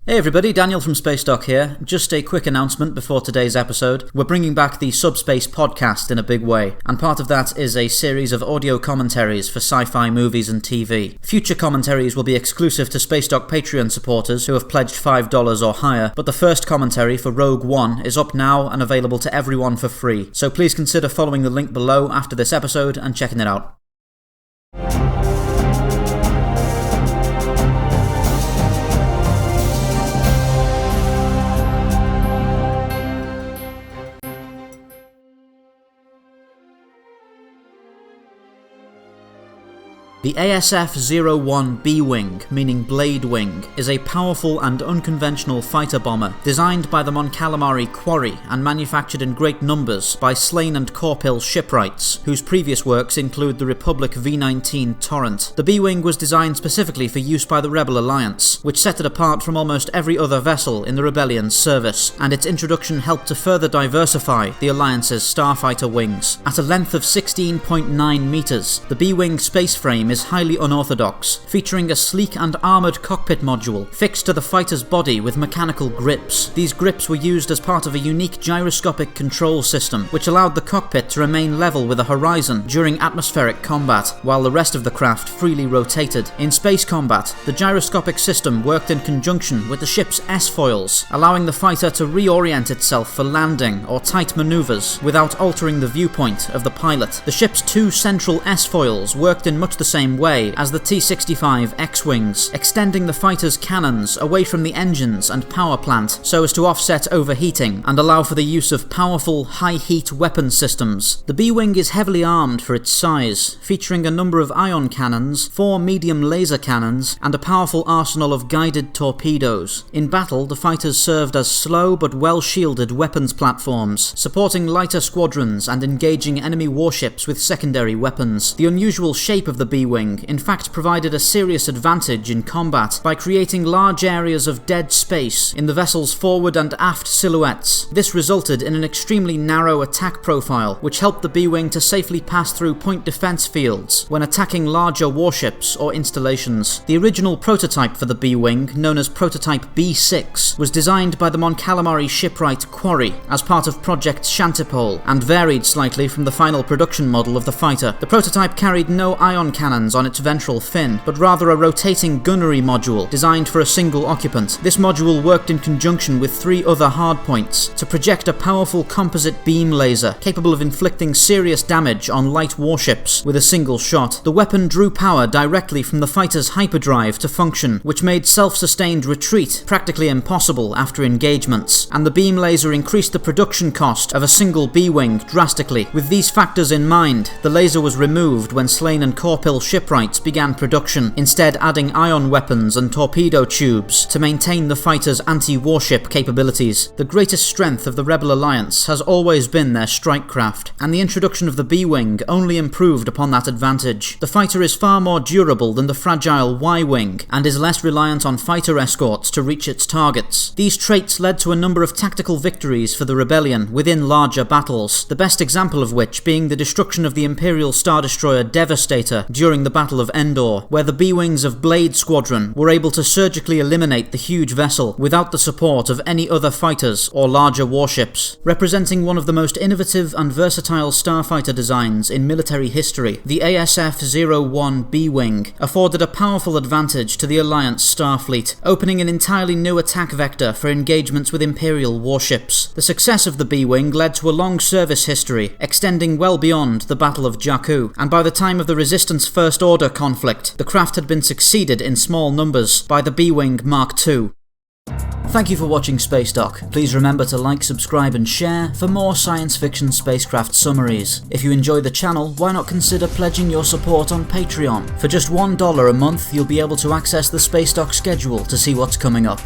Hey everybody, Daniel from Spacedock here. Just a quick announcement before today's episode. We're bringing back the Subspace podcast in a big way, and part of that is a series of audio commentaries for sci-fi movies and TV. Future commentaries will be exclusive to Spacedock Patreon supporters who have pledged $5 or higher, but the first commentary for Rogue One is up now and available to everyone for free, so please consider following the link below after this episode and checking it out. The ASF-01 B-Wing, meaning Blade Wing, is a powerful and unconventional fighter bomber designed by the Mon Calamari Quarry and manufactured in great numbers by Slane and Corpil shipwrights, whose previous works include the Republic V-19 Torrent. The B-Wing was designed specifically for use by the Rebel Alliance, which set it apart from almost every other vessel in the Rebellion's service, and its introduction helped to further diversify the Alliance's starfighter wings. At a length of 16.9 meters, the B-Wing space frame is highly unorthodox, featuring a sleek and armoured cockpit module fixed to the fighter's body with mechanical grips. These grips were used as part of a unique gyroscopic control system, which allowed the cockpit to remain level with the horizon during atmospheric combat, while the rest of the craft freely rotated. In space combat, the gyroscopic system worked in conjunction with the ship's S-foils, allowing the fighter to reorient itself for landing or tight maneuvers without altering the viewpoint of the pilot. The ship's two central S-foils worked in much the same way as the T-65 X-Wings, extending the fighter's cannons away from the engines and power plant so as to offset overheating and allow for the use of powerful, high-heat weapon systems. The B-Wing is heavily armed for its size, featuring a number of ion cannons, 4 medium laser cannons, and a powerful arsenal of guided torpedoes. In battle, the fighters served as slow but well-shielded weapons platforms, supporting lighter squadrons and engaging enemy warships with secondary weapons. The unusual shape of the B-Wing in fact provided a serious advantage in combat by creating large areas of dead space in the vessel's forward and aft silhouettes. This resulted in an extremely narrow attack profile, which helped the B-Wing to safely pass through point defense fields when attacking larger warships or installations. The original prototype for the B-Wing, known as Prototype B6, was designed by the Mon Calamari shipwright Quarry as part of Project Shantipole and varied slightly from the final production model of the fighter. The prototype carried no ion cannons on its ventral fin, but rather a rotating gunnery module designed for a single occupant. This module worked in conjunction with 3 other hardpoints to project a powerful composite beam laser capable of inflicting serious damage on light warships with a single shot. The weapon drew power directly from the fighter's hyperdrive to function, which made self-sustained retreat practically impossible after engagements, and the beam laser increased the production cost of a single B-Wing drastically. With these factors in mind, the laser was removed when Slane and Corpil shipwrights began production, instead adding ion weapons and torpedo tubes to maintain the fighter's anti-warship capabilities. The greatest strength of the Rebel Alliance has always been their strike craft, and the introduction of the B-Wing only improved upon that advantage. The fighter is far more durable than the fragile Y-Wing, and is less reliant on fighter escorts to reach its targets. These traits led to a number of tactical victories for the Rebellion within larger battles, the best example of which being the destruction of the Imperial Star Destroyer Devastator during the Battle of Endor, where the B-Wings of Blade Squadron were able to surgically eliminate the huge vessel without the support of any other fighters or larger warships. Representing one of the most innovative and versatile starfighter designs in military history, the ASF-01 B-Wing afforded a powerful advantage to the Alliance Starfleet, opening an entirely new attack vector for engagements with Imperial warships. The success of the B-Wing led to a long service history, extending well beyond the Battle of Jakku, and by the time of the Resistance First Order conflict, the craft had been succeeded in small numbers by the B-Wing Mark II. Thank you for watching Spacedock. Please remember to like, subscribe and share for more science fiction spacecraft summaries. If you enjoy the channel, why not consider pledging your support on Patreon? For just $1 a month, you'll be able to access the Spacedock schedule to see what's coming up.